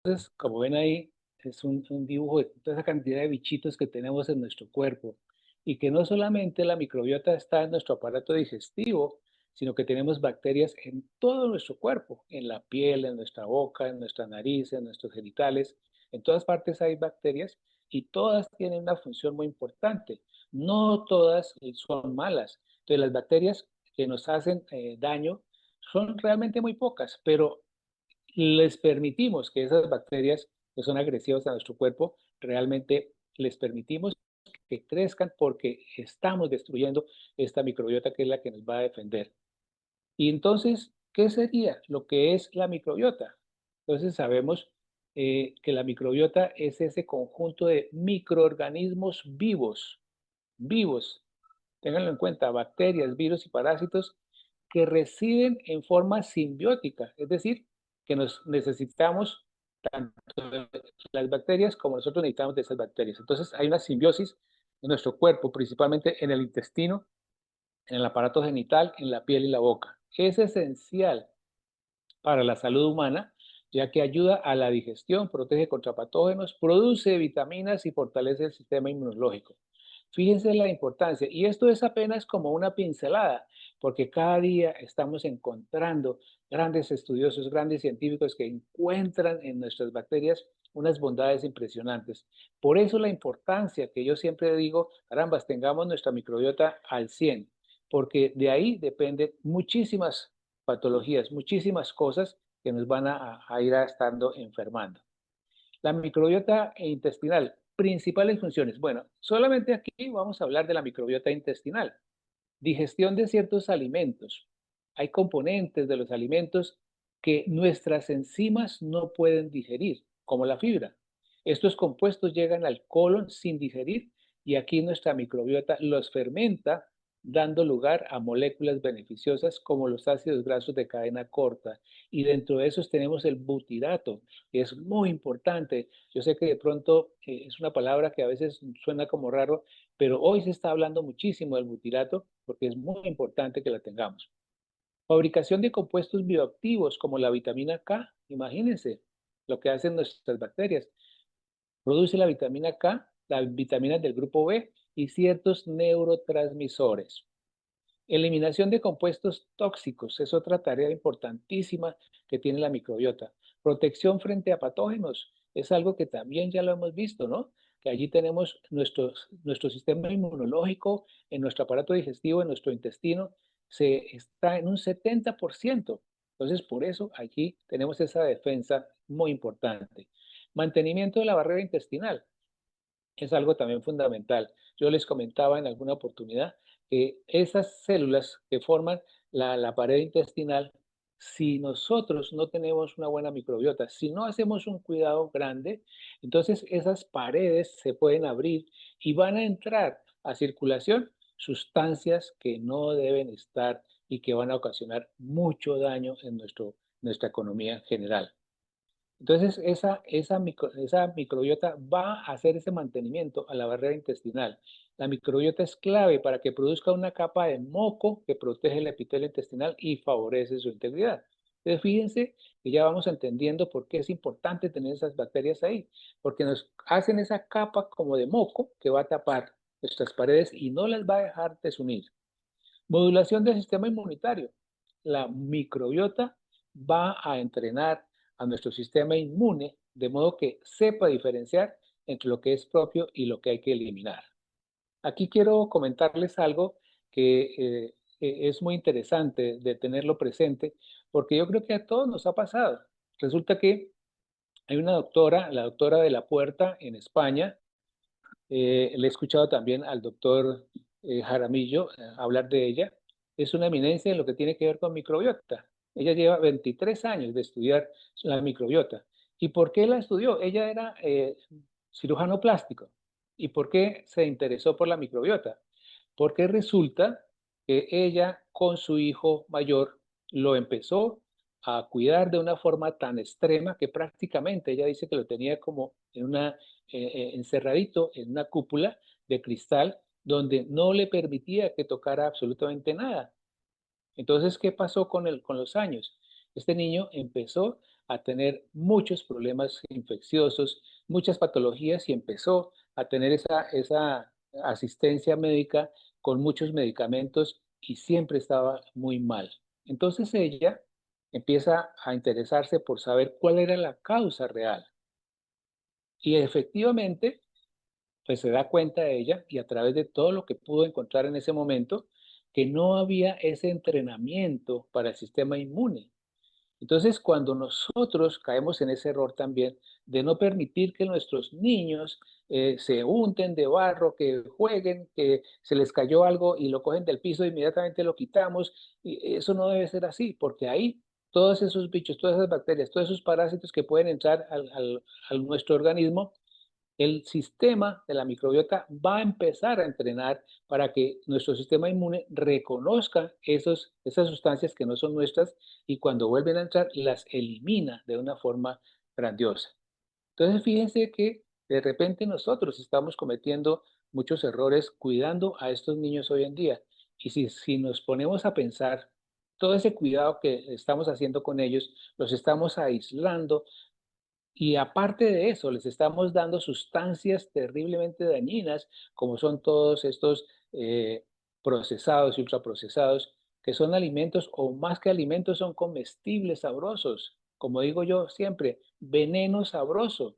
Entonces, como ven ahí, es un dibujo de toda esa cantidad de bichitos que tenemos en nuestro cuerpo y que no solamente la microbiota está en nuestro aparato digestivo, sino que tenemos bacterias en todo nuestro cuerpo, en la piel, en nuestra boca, en nuestra nariz, en nuestros genitales. En todas partes hay bacterias y todas tienen una función muy importante. No todas son malas. Entonces, las bacterias que nos hacen daño son realmente muy pocas, pero les permitimos que esas bacterias que son agresivas a nuestro cuerpo, realmente les permitimos que crezcan porque estamos destruyendo esta microbiota que es la que nos va a defender. Y entonces, ¿qué sería lo que es la microbiota? Entonces sabemos que la microbiota es ese conjunto de microorganismos vivos, vivos, ténganlo en cuenta, bacterias, virus y parásitos que residen en forma simbiótica, es decir, que nos necesitamos tanto de las bacterias como nosotros necesitamos de esas bacterias. Entonces hay una simbiosis en nuestro cuerpo, principalmente en el intestino, en el aparato genital, en la piel y la boca. Es esencial para la salud humana, ya que ayuda a la digestión, protege contra patógenos, produce vitaminas y fortalece el sistema inmunológico. Fíjense la importancia, y esto es apenas como una pincelada, porque cada día estamos encontrando grandes estudiosos, grandes científicos que encuentran en nuestras bacterias unas bondades impresionantes. Por eso la importancia que yo siempre digo, carambas, tengamos nuestra microbiota al 100, porque de ahí dependen muchísimas patologías, muchísimas cosas que nos van a ir estando enfermando. La microbiota intestinal, principales funciones. Bueno, solamente aquí vamos a hablar de la microbiota intestinal. Digestión de ciertos alimentos. Hay componentes de los alimentos que nuestras enzimas no pueden digerir, como la fibra. Estos compuestos llegan al colon sin digerir y aquí nuestra microbiota los fermenta, dando lugar a moléculas beneficiosas como los ácidos grasos de cadena corta. Y dentro de esos tenemos el butirato, que es muy importante. Yo sé que de pronto es una palabra que a veces suena como raro, pero hoy se está hablando muchísimo del butirato porque es muy importante que la tengamos. Fabricación de compuestos bioactivos como la vitamina K, imagínense lo que hacen nuestras bacterias. Produce la vitamina K, las vitaminas del grupo B y ciertos neurotransmisores. Eliminación de compuestos tóxicos es otra tarea importantísima que tiene la microbiota. Protección frente a patógenos es algo que también ya lo hemos visto, ¿no? Que allí tenemos nuestro sistema inmunológico, en nuestro aparato digestivo, en nuestro intestino, se está en un 70%. Entonces, por eso aquí tenemos esa defensa muy importante. Mantenimiento de la barrera intestinal es algo también fundamental. Yo les comentaba en alguna oportunidad que esas células que forman la pared intestinal, si nosotros no tenemos una buena microbiota, si no hacemos un cuidado grande, entonces esas paredes se pueden abrir y van a entrar a circulación sustancias que no deben estar y que van a ocasionar mucho daño en nuestra economía general. Entonces, esa microbiota va a hacer ese mantenimiento a la barrera intestinal. La microbiota es clave para que produzca una capa de moco que protege el epitelio intestinal y favorece su integridad. Entonces, fíjense que ya vamos entendiendo por qué es importante tener esas bacterias ahí, porque nos hacen esa capa como de moco que va a tapar nuestras paredes y no las va a dejar desunir. Modulación del sistema inmunitario. La microbiota va a entrenar a nuestro sistema inmune de modo que sepa diferenciar entre lo que es propio y lo que hay que eliminar. Aquí quiero comentarles algo que es muy interesante de tenerlo presente, porque yo creo que a todos nos ha pasado. Resulta que hay una doctora, la doctora de la Puerta en España, le he escuchado también al doctor Jaramillo hablar de ella. Es una eminencia en lo que tiene que ver con microbiota. Ella lleva 23 años de estudiar la microbiota. ¿Y por qué la estudió? Ella era cirujano plástico. ¿Y por qué se interesó por la microbiota? Porque resulta que ella con su hijo mayor lo empezó a cuidar de una forma tan extrema que prácticamente ella dice que lo tenía como en una encerradito en una cúpula de cristal donde no le permitía que tocara absolutamente nada. Entonces, ¿qué pasó con los años? Este niño empezó a tener muchos problemas infecciosos, muchas patologías y empezó a tener esa asistencia médica con muchos medicamentos y siempre estaba muy mal. Entonces ella empieza a interesarse por saber cuál era la causa real. Y efectivamente, pues se da cuenta ella y a través de todo lo que pudo encontrar en ese momento, que no había ese entrenamiento para el sistema inmune. Entonces, cuando nosotros caemos en ese error también de no permitir que nuestros niños se unten de barro, que jueguen, que se les cayó algo y lo cogen del piso, e inmediatamente lo quitamos, y eso no debe ser así, porque ahí todos esos bichos, todas esas bacterias, todos esos parásitos que pueden entrar a nuestro organismo, el sistema de la microbiota va a empezar a entrenar para que nuestro sistema inmune reconozca esas sustancias que no son nuestras y cuando vuelven a entrar las elimina de una forma grandiosa. Entonces fíjense que de repente nosotros estamos cometiendo muchos errores cuidando a estos niños hoy en día. Y si nos ponemos a pensar, todo ese cuidado que estamos haciendo con ellos, los estamos aislando, y aparte de eso, les estamos dando sustancias terriblemente dañinas, como son todos estos procesados y ultraprocesados, que son alimentos o más que alimentos, son comestibles sabrosos. Como digo yo siempre, veneno sabroso.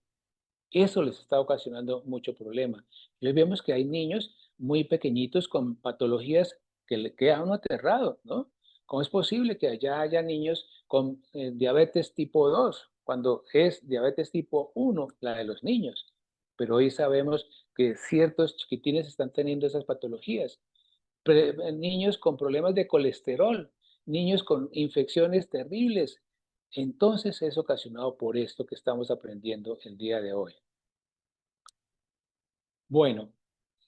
Eso les está ocasionando mucho problema. Y hoy vemos que hay niños muy pequeñitos con patologías que le queda a uno aterrado, ¿no? ¿Cómo es posible que allá haya niños con diabetes tipo 2 cuando es diabetes tipo 1 la de los niños? Pero hoy sabemos que ciertos chiquitines están teniendo esas patologías. Niños con problemas de colesterol, niños con infecciones terribles. Entonces es ocasionado por esto que estamos aprendiendo el día de hoy. Bueno,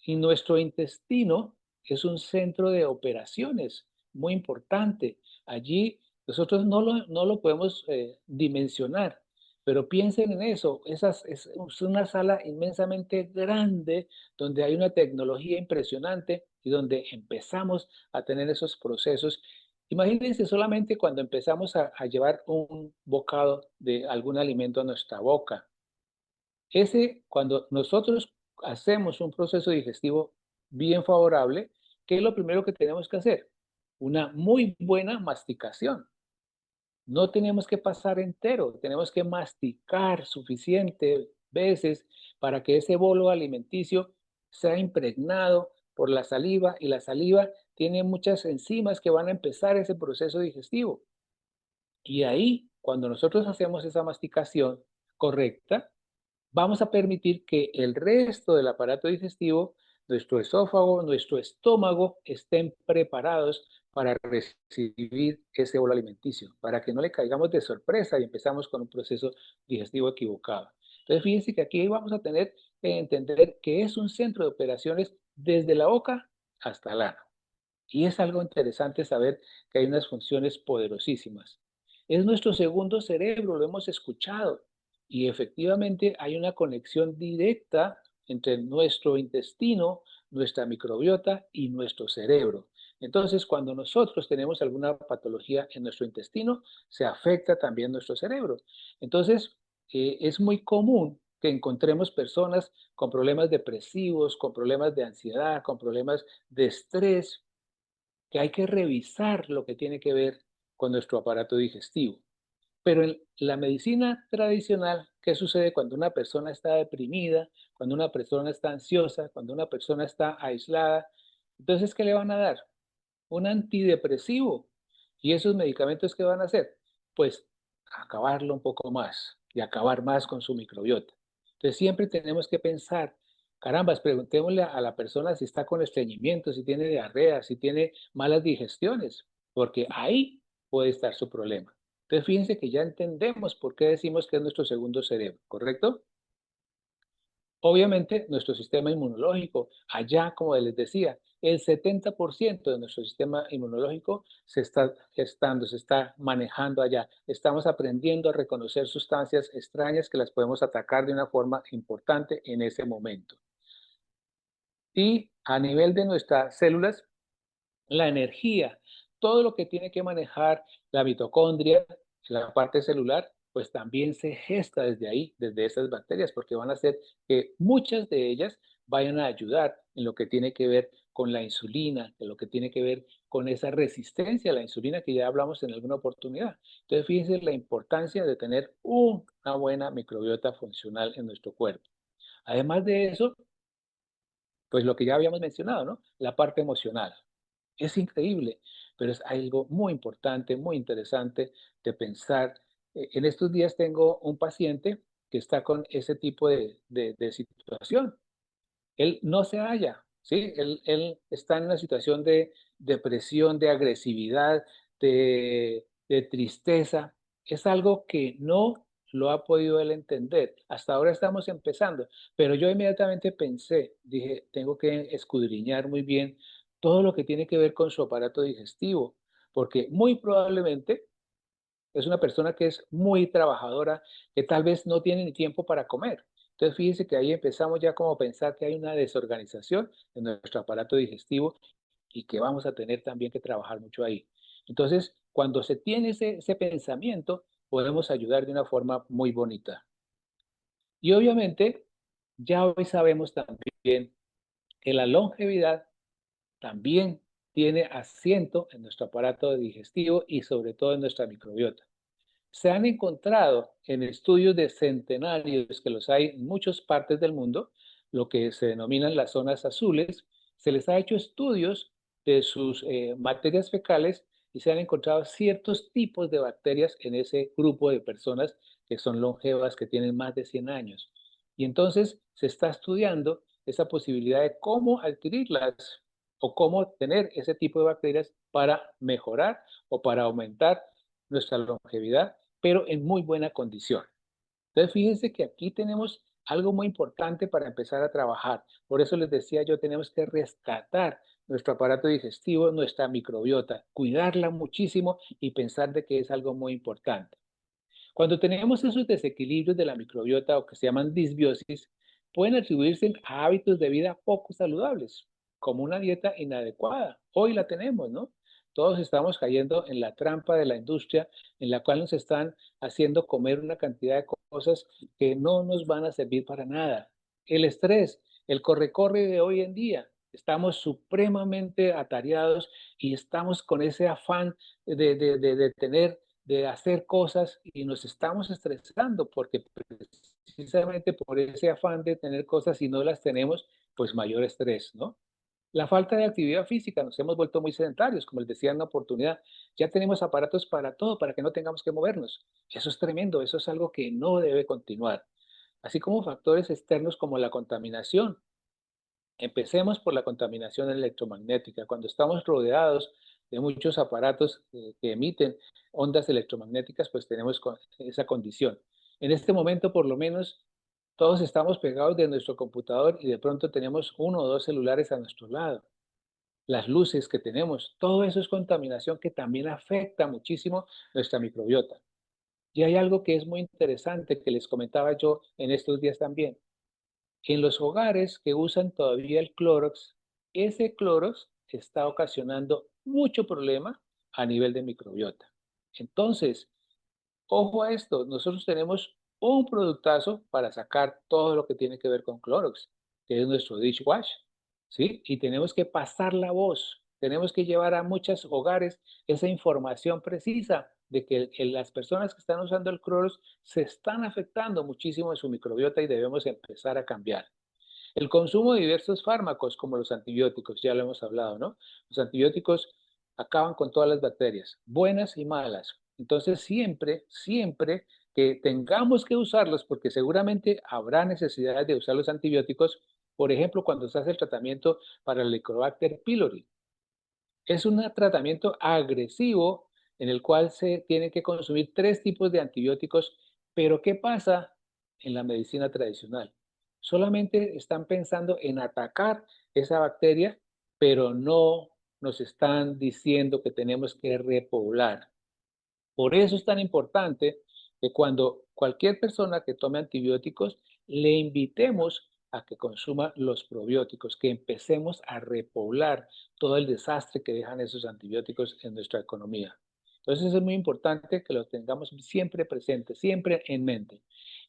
y nuestro intestino es un centro de operaciones muy importante. Allí nosotros no lo podemos dimensionar, pero piensen en eso. Es una sala inmensamente grande donde hay una tecnología impresionante y donde empezamos a tener esos procesos. Imagínense solamente cuando empezamos a llevar un bocado de algún alimento a nuestra boca. Cuando nosotros hacemos un proceso digestivo bien favorable, ¿qué es lo primero que tenemos que hacer? Una muy buena masticación. No tenemos que pasar entero, tenemos que masticar suficiente veces para que ese bolo alimenticio sea impregnado por la saliva y la saliva tiene muchas enzimas que van a empezar ese proceso digestivo. Y ahí, cuando nosotros hacemos esa masticación correcta, vamos a permitir que el resto del aparato digestivo, nuestro esófago, nuestro estómago, estén preparados para recibir ese bolo alimenticio, para que no le caigamos de sorpresa y empezamos con un proceso digestivo equivocado. Entonces, fíjense que aquí vamos a tener que entender que es un centro de operaciones desde la boca hasta el ano. Y es algo interesante saber que hay unas funciones poderosísimas. Es nuestro segundo cerebro, lo hemos escuchado. Y efectivamente hay una conexión directa entre nuestro intestino, nuestra microbiota y nuestro cerebro. Entonces, cuando nosotros tenemos alguna patología en nuestro intestino, se afecta también nuestro cerebro. Entonces, es muy común que encontremos personas con problemas depresivos, con problemas de ansiedad, con problemas de estrés, que hay que revisar lo que tiene que ver con nuestro aparato digestivo. Pero en la medicina tradicional, ¿qué sucede cuando una persona está deprimida, cuando una persona está ansiosa, cuando una persona está aislada? Entonces, ¿qué le van a dar? Un antidepresivo. ¿Y esos medicamentos qué van a hacer? Pues acabarlo un poco más y acabar más con su microbiota. Entonces siempre tenemos que pensar, carambas, preguntémosle a la persona si está con estreñimiento, si tiene diarrea, si tiene malas digestiones, porque ahí puede estar su problema. Entonces fíjense que ya entendemos por qué decimos que es nuestro segundo cerebro, ¿correcto? Obviamente, nuestro sistema inmunológico, allá, como les decía, el 70% de nuestro sistema inmunológico se está gestando, se está manejando allá. Estamos aprendiendo a reconocer sustancias extrañas que las podemos atacar de una forma importante en ese momento. Y a nivel de nuestras células, la energía, todo lo que tiene que manejar la mitocondria, la parte celular, pues también se gesta desde ahí, desde esas bacterias, porque van a hacer que muchas de ellas vayan a ayudar en lo que tiene que ver con la insulina, en lo que tiene que ver con esa resistencia a la insulina que ya hablamos en alguna oportunidad. Entonces, fíjense la importancia de tener una buena microbiota funcional en nuestro cuerpo. Además de eso, pues lo que ya habíamos mencionado, ¿no? La parte emocional. Es increíble, pero es algo muy importante, muy interesante de pensar. En estos días tengo un paciente que está con ese tipo de situación. Él no se halla, ¿sí? Él está en una situación de depresión, de agresividad, de tristeza. Es algo que no lo ha podido él entender. Hasta ahora estamos empezando, pero yo inmediatamente pensé, dije, tengo que escudriñar muy bien todo lo que tiene que ver con su aparato digestivo, porque muy probablemente es una persona que es muy trabajadora, que tal vez no tiene ni tiempo para comer. Entonces, fíjense que ahí empezamos ya como a pensar que hay una desorganización en nuestro aparato digestivo y que vamos a tener también que trabajar mucho ahí. Entonces, cuando se tiene ese pensamiento, podemos ayudar de una forma muy bonita. Y obviamente, ya hoy sabemos también que la longevidad también tiene asiento en nuestro aparato digestivo y sobre todo en nuestra microbiota. Se han encontrado en estudios de centenarios, que los hay en muchas partes del mundo, lo que se denominan las zonas azules, se les ha hecho estudios de sus materias fecales y se han encontrado ciertos tipos de bacterias en ese grupo de personas que son longevas, que tienen más de 100 años. Y entonces se está estudiando esa posibilidad de cómo adquirirlas o cómo tener ese tipo de bacterias para mejorar o para aumentar nuestra longevidad, pero en muy buena condición. Entonces, fíjense que aquí tenemos algo muy importante para empezar a trabajar. Por eso les decía yo, tenemos que rescatar nuestro aparato digestivo, nuestra microbiota, cuidarla muchísimo y pensar de que es algo muy importante. Cuando tenemos esos desequilibrios de la microbiota o que se llaman disbiosis, pueden atribuirse a hábitos de vida poco saludables, como una dieta inadecuada. Hoy la tenemos, ¿no? Todos estamos cayendo en la trampa de la industria en la cual nos están haciendo comer una cantidad de cosas que no nos van a servir para nada. El estrés, el corre-corre de hoy en día, estamos supremamente atareados y estamos con ese afán de tener de hacer cosas y nos estamos estresando porque precisamente por ese afán de tener cosas y no las tenemos, pues mayor estrés, ¿no? La falta de actividad física, nos hemos vuelto muy sedentarios, como les decía en una oportunidad. Ya tenemos aparatos para todo, para que no tengamos que movernos. Eso es tremendo, eso es algo que no debe continuar. Así como factores externos como la contaminación. Empecemos por la contaminación electromagnética. Cuando estamos rodeados de muchos aparatos que emiten ondas electromagnéticas, pues tenemos esa condición. En este momento, por lo menos, todos estamos pegados de nuestro computador y de pronto tenemos uno o dos celulares a nuestro lado. Las luces que tenemos, todo eso es contaminación que también afecta muchísimo nuestra microbiota. Y hay algo que es muy interesante que les comentaba yo en estos días también. En los hogares que usan todavía el Clorox, ese Clorox está ocasionando mucho problema a nivel de microbiota. Entonces, ojo a esto, nosotros tenemos un productazo para sacar todo lo que tiene que ver con Clorox, que es nuestro dishwash, ¿sí? Y tenemos que pasar la voz, tenemos que llevar a muchos hogares esa información precisa de que las personas que están usando el Clorox se están afectando muchísimo en su microbiota y debemos empezar a cambiar. El consumo de diversos fármacos, como los antibióticos, ya lo hemos hablado, ¿no? Los antibióticos acaban con todas las bacterias, buenas y malas. Entonces, siempre que tengamos que usarlos, porque seguramente habrá necesidad de usar los antibióticos, por ejemplo, cuando se hace el tratamiento para el Helicobacter pylori. Es un tratamiento agresivo en el cual se tienen que consumir tres tipos de antibióticos, pero ¿qué pasa en la medicina tradicional? Solamente están pensando en atacar esa bacteria, pero no nos están diciendo que tenemos que repoblar. Por eso es tan importante que cuando cualquier persona que tome antibióticos, le invitemos a que consuma los probióticos, que empecemos a repoblar todo el desastre que dejan esos antibióticos en nuestra economía. Entonces es muy importante que lo tengamos siempre presente, siempre en mente.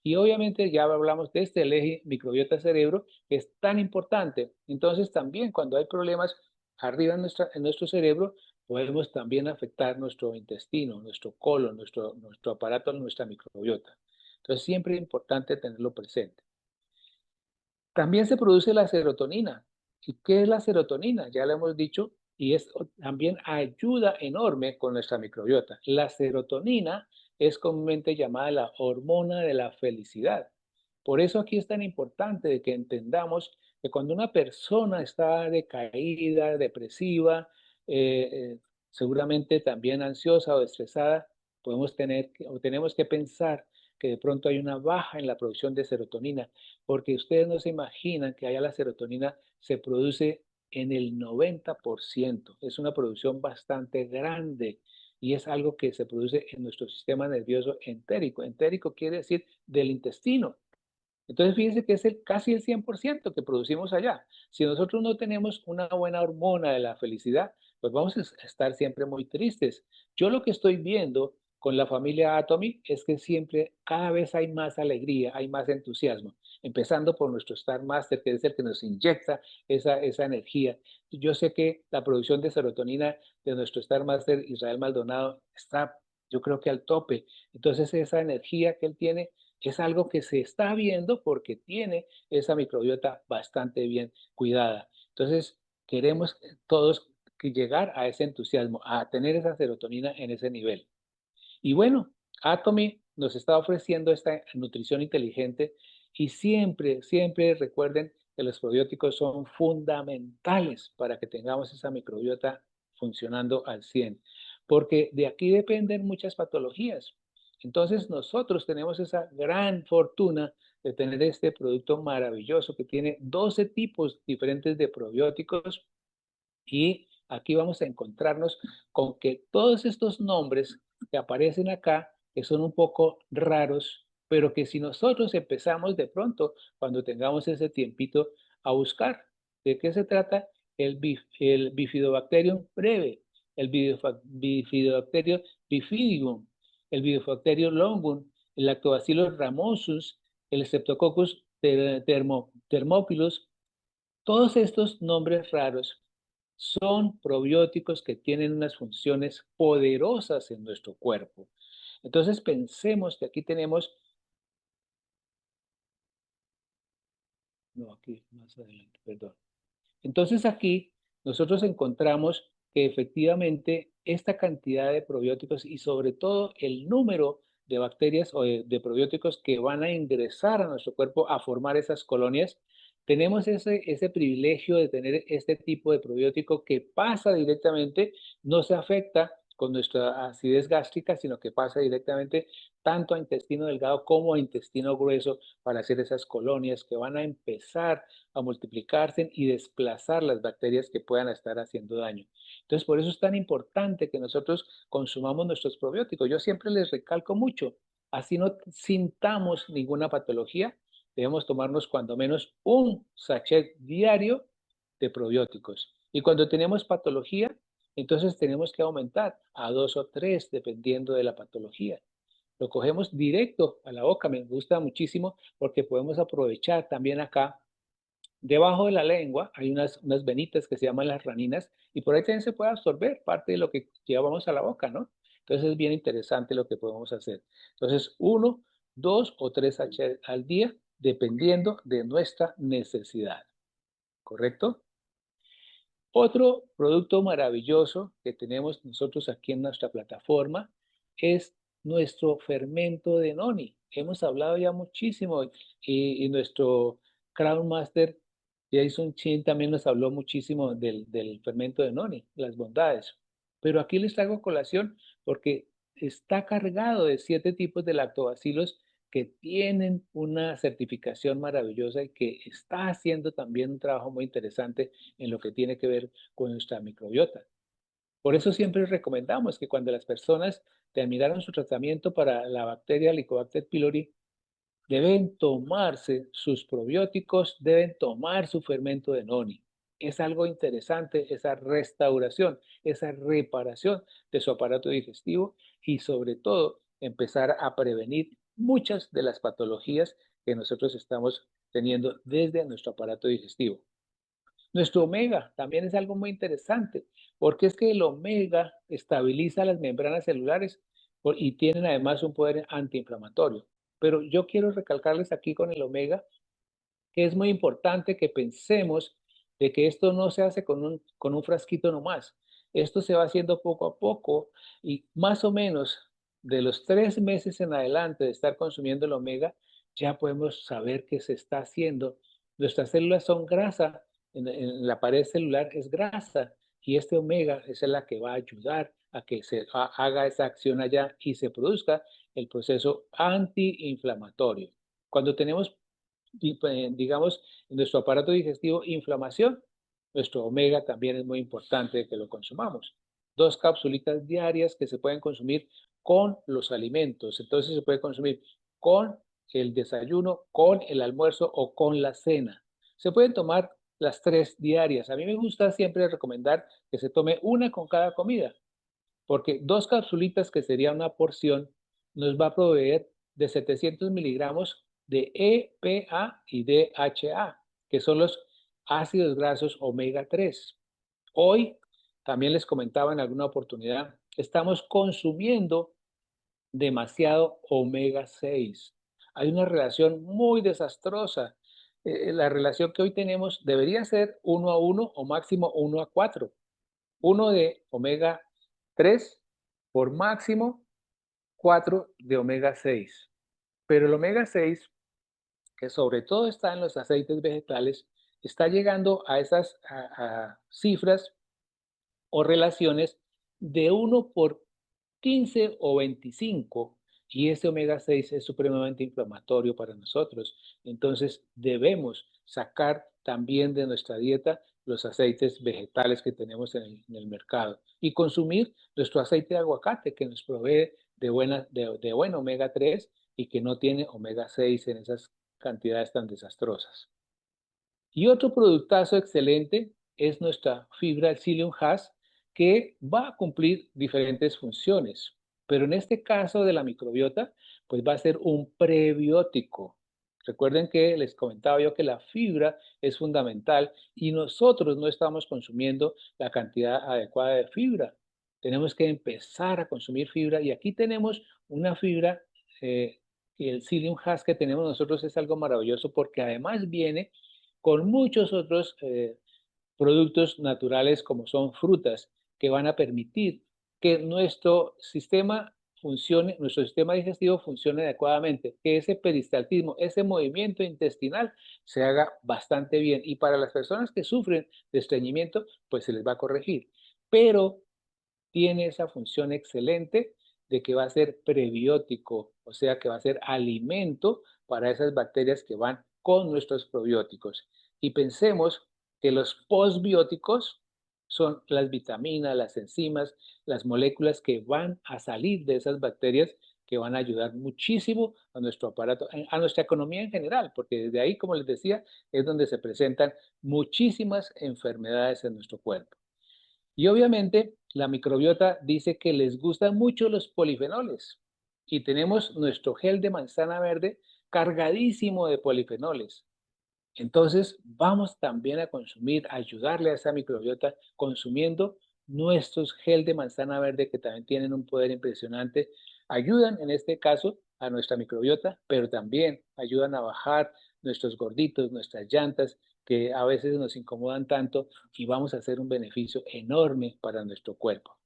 Y obviamente ya hablamos de este, el eje microbiota cerebro, que es tan importante. Entonces también cuando hay problemas arriba en nuestro cerebro, podemos también afectar nuestro intestino, nuestro colon, nuestro aparato, nuestra microbiota. Entonces siempre es importante tenerlo presente. También se produce la serotonina. ¿Y qué es la serotonina? Ya lo hemos dicho, y es también ayuda enorme con nuestra microbiota. La serotonina es comúnmente llamada la hormona de la felicidad. Por eso aquí es tan importante de que entendamos que cuando una persona está decaída, depresiva, eh, eh, seguramente también ansiosa o estresada, tenemos que pensar que de pronto hay una baja en la producción de serotonina, porque ustedes no se imaginan que allá la serotonina se produce en el 90%. Es una producción bastante grande y es algo que se produce en nuestro sistema nervioso entérico. Entérico quiere decir del intestino. Entonces, fíjense que es casi el 100% que producimos allá. Si nosotros no tenemos una buena hormona de la felicidad, pues vamos a estar siempre muy tristes. Yo lo que estoy viendo con la familia Atomy es que siempre, cada vez hay más alegría, hay más entusiasmo, empezando por nuestro Star Master, que es el que nos inyecta esa energía. Yo sé que la producción de serotonina de nuestro Star Master, Israel Maldonado, está, yo creo que al tope. Entonces, esa energía que él tiene es algo que se está viendo porque tiene esa microbiota bastante bien cuidada. Entonces, queremos todos llegar a ese entusiasmo, a tener esa serotonina en ese nivel. Y bueno, Atomy nos está ofreciendo esta nutrición inteligente y siempre, siempre recuerden que los probióticos son fundamentales para que tengamos esa microbiota funcionando al 100, porque de aquí dependen muchas patologías. Entonces nosotros tenemos esa gran fortuna de tener este producto maravilloso que tiene 12 tipos diferentes de probióticos y aquí vamos a encontrarnos con que todos estos nombres que aparecen acá, que son un poco raros, pero que si nosotros empezamos de pronto, cuando tengamos ese tiempito, a buscar de qué se trata el Bifidobacterium breve, el Bifidobacterium bifidum, el Bifidobacterium longum, el Lactobacillus ramosus, el Streptococcus thermophilus. Todos estos nombres raros son probióticos que tienen unas funciones poderosas en nuestro cuerpo. Entonces pensemos que aquí tenemos, no, aquí más adelante, perdón. Entonces aquí nosotros encontramos que efectivamente esta cantidad de probióticos y sobre todo el número de bacterias o de probióticos que van a ingresar a nuestro cuerpo a formar esas colonias, tenemos ese privilegio de tener este tipo de probiótico que pasa directamente, no se afecta con nuestra acidez gástrica, sino que pasa directamente tanto a intestino delgado como a intestino grueso para hacer esas colonias que van a empezar a multiplicarse y desplazar las bacterias que puedan estar haciendo daño. Entonces, por eso es tan importante que nosotros consumamos nuestros probióticos. Yo siempre les recalco mucho, así no sintamos ninguna patología, debemos tomarnos cuando menos un sachet diario de probióticos. Y cuando tenemos patología, entonces tenemos que aumentar a 2 o 3 dependiendo de la patología. Lo cogemos directo a la boca, me gusta muchísimo porque podemos aprovechar también acá. Debajo de la lengua hay unas venitas que se llaman las raninas y por ahí también se puede absorber parte de lo que llevamos a la boca, ¿no? Entonces es bien interesante lo que podemos hacer. Entonces, 1, 2 o 3 al día, dependiendo de nuestra necesidad, ¿correcto? Otro producto maravilloso que tenemos nosotros aquí en nuestra plataforma es nuestro fermento de noni. Hemos hablado ya muchísimo y nuestro Crown Master Jason Chin también nos habló muchísimo del fermento de noni, las bondades. Pero aquí les traigo colación porque está cargado de 7 tipos de lactobacilos que tienen una certificación maravillosa y que está haciendo también un trabajo muy interesante en lo que tiene que ver con nuestra microbiota. Por eso siempre recomendamos que cuando las personas terminaron su tratamiento para la bacteria Helicobacter pylori, deben tomarse sus probióticos, deben tomar su fermento de noni. Es algo interesante esa restauración, esa reparación de su aparato digestivo y sobre todo empezar a prevenir muchas de las patologías que nosotros estamos teniendo desde nuestro aparato digestivo. Nuestro omega también es algo muy interesante, porque es que el omega estabiliza las membranas celulares y tienen además un poder antiinflamatorio. Pero yo quiero recalcarles aquí con el omega que es muy importante que pensemos de que esto no se hace con un frasquito nomás. Esto se va haciendo poco a poco y más o menos de los 3 meses en adelante de estar consumiendo el omega, ya podemos saber qué se está haciendo. Nuestras células son grasa, en la pared celular es grasa y este omega es la que va a ayudar a que se haga esa acción allá y se produzca el proceso antiinflamatorio. Cuando tenemos digamos, en nuestro aparato digestivo, inflamación, nuestro omega también es muy importante que lo consumamos. 2 capsulitas diarias que se pueden consumir con los alimentos. Entonces se puede consumir con el desayuno, con el almuerzo o con la cena. Se pueden tomar las 3 diarias. A mí me gusta siempre recomendar que se tome una con cada comida, porque 2 capsulitas, que sería una porción, nos va a proveer de 700 miligramos de EPA y DHA, que son los ácidos grasos omega 3. Hoy, también les comentaba en alguna oportunidad, estamos consumiendo demasiado omega 6. Hay una relación muy desastrosa. La relación que hoy tenemos debería ser 1 a 1 o máximo 1 a 4. Uno de omega 3 por máximo 4 de omega 6. Pero el omega 6, que sobre todo está en los aceites vegetales, está llegando a esas cifras o relaciones de 1 por 15 o 25, y ese omega 6 es supremamente inflamatorio para nosotros. Entonces debemos sacar también de nuestra dieta los aceites vegetales que tenemos en el mercado y consumir nuestro aceite de aguacate, que nos provee de buen omega 3 y que no tiene omega 6 en esas cantidades tan desastrosas. Y otro productazo excelente es nuestra fibra Psyllium Husk, que va a cumplir diferentes funciones. Pero en este caso de la microbiota, pues va a ser un prebiótico. Recuerden que les comentaba yo que la fibra es fundamental y nosotros no estamos consumiendo la cantidad adecuada de fibra. Tenemos que empezar a consumir fibra y aquí tenemos una fibra, y el Psyllium Husk que tenemos nosotros es algo maravilloso porque además viene con muchos otros productos naturales como son frutas que van a permitir que nuestro sistema digestivo funcione adecuadamente, que ese peristaltismo, ese movimiento intestinal se haga bastante bien. Y para las personas que sufren de estreñimiento, pues se les va a corregir. Pero tiene esa función excelente de que va a ser prebiótico, o sea que va a ser alimento para esas bacterias que van con nuestros probióticos. Y pensemos que los postbióticos son las vitaminas, las enzimas, las moléculas que van a salir de esas bacterias que van a ayudar muchísimo a nuestro aparato, a nuestra economía en general, porque desde ahí, como les decía, es donde se presentan muchísimas enfermedades en nuestro cuerpo. Y obviamente la microbiota dice que les gustan mucho los polifenoles y tenemos nuestro gel de manzana verde cargadísimo de polifenoles. Entonces vamos también a consumir, a ayudarle a esa microbiota consumiendo nuestros gel de manzana verde que también tienen un poder impresionante. Ayudan en este caso a nuestra microbiota, pero también ayudan a bajar nuestros gorditos, nuestras llantas, que a veces nos incomodan tanto y vamos a hacer un beneficio enorme para nuestro cuerpo.